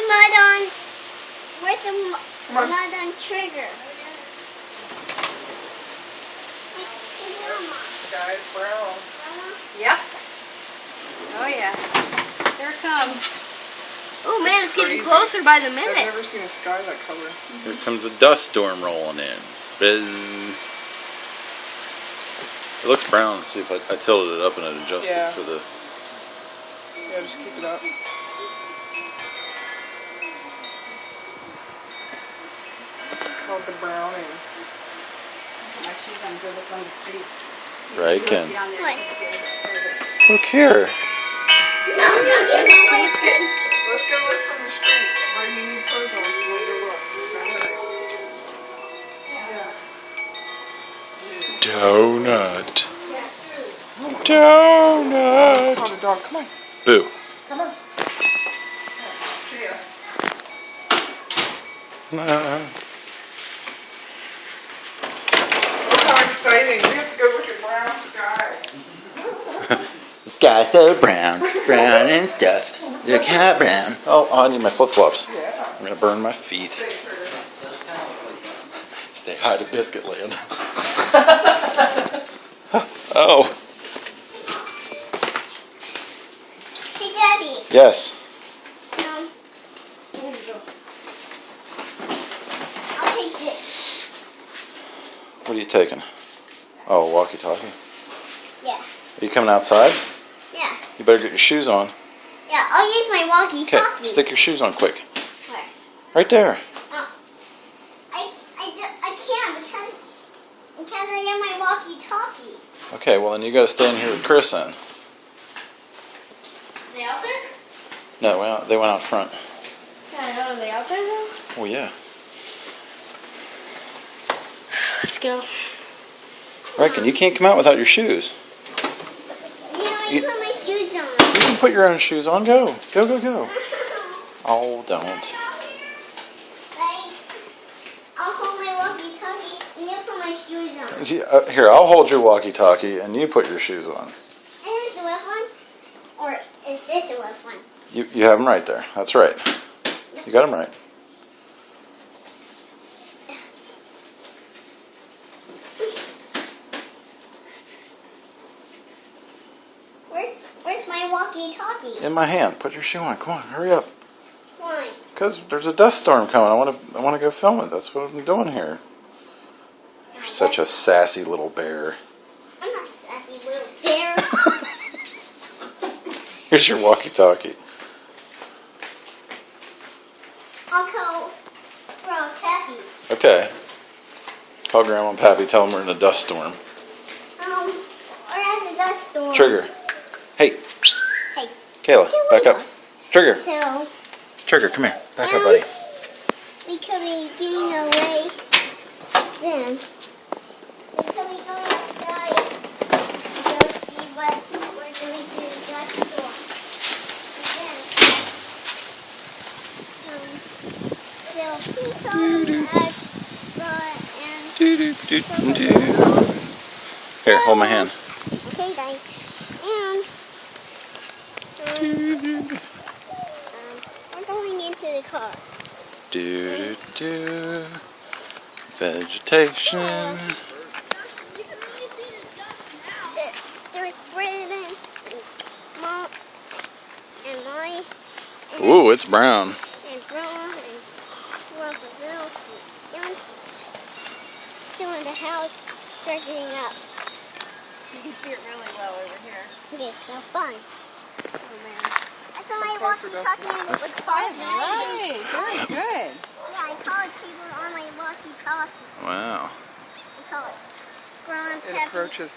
mud on? Where's the mud on Trigger? Sky's brown. Yep. Oh yeah. There it comes. Oh man, it's getting Crazy. closer by the I've minute. never seen a sky that color. Here comes a dust storm rolling in. Bizz. It looks brown. Let's see if I tilted it up and it adjusted Yeah. for the. Yeah, just keep it up. Called the browning. My shoes on good look on the street. Right, Ken. What? Look here. No, no, get away from me. Let's go look from the street. Why do you need clothes on? We'll go look. Donut. Let's Donut. call the dog. Come on. Boo. Come on. Tria. Nah. Look how exciting. We have to go look at brown sky. The sky's so brown, brown and stuff. Look how brown. Oh, I need my flip flops. Yeah. I'm gonna burn my feet. Stay for Say hi to Biscuit Land. Oh, Hey, Daddy. yes. I'll take this. What are you taking? Oh, walkie-talkie. Yeah. Are you coming outside? Yeah. You better get your shoes on. Yeah, I'll use my Okay, walkie-talkie. stick your shoes on quick. Where? Right there. Oh. I can't because I have my walkie-talkie. Okay, well then you gotta stay in here with Chris then. They out there? No, they went out front. Yeah, I know. Are they out there though? Oh yeah. Let's go. Reckon you can't come out without your shoes. You know, I You- put my shoes on. You can put your own shoes on. Go. Go, go, go. Oh, don't. Like, I'll hold my walkie-talkie and you put my shoes on. See, here, I'll hold your walkie-talkie and you put your shoes on. Is this the left one? Or is this the left one? You have them right there. That's right. You got them right. Where's my walkie-talkie? In my hand. Put your shoe on. Come on, hurry up. Why? Because there's a dust storm coming. I want to go film it. That's what I'm doing here. You're such a sassy little bear. I'm not a sassy little bear. Here's your walkie-talkie. I'll call Grandma Tappy. Okay. Call Grandma and Pappy. Tell them we're in a dust storm. We're at the dust storm. Trigger. Hey. Hey. Kayla, back up. Trigger. So, Trigger, come here. Back up, buddy. we could be getting away then. We could be going outside to go see what we're doing to the dust storm. And then, so please follow us, and Do, do, do, do. Here, hold my hand. okay, guys. And we're going into the car. Do, do, do. Vegetation. There's Brandon and Mom and Molly Ooh, it's brown. and Grandma and Ruffaville. Everyone's still in the house dressing up. You can see it really well over here. Okay, so fun. Oh man. I saw my Close for walkie-talkie and it was distance. fun. Right. Very good. Yeah, I called people on my walkie-talkie. Wow. I called Grandma It Peppy. approaches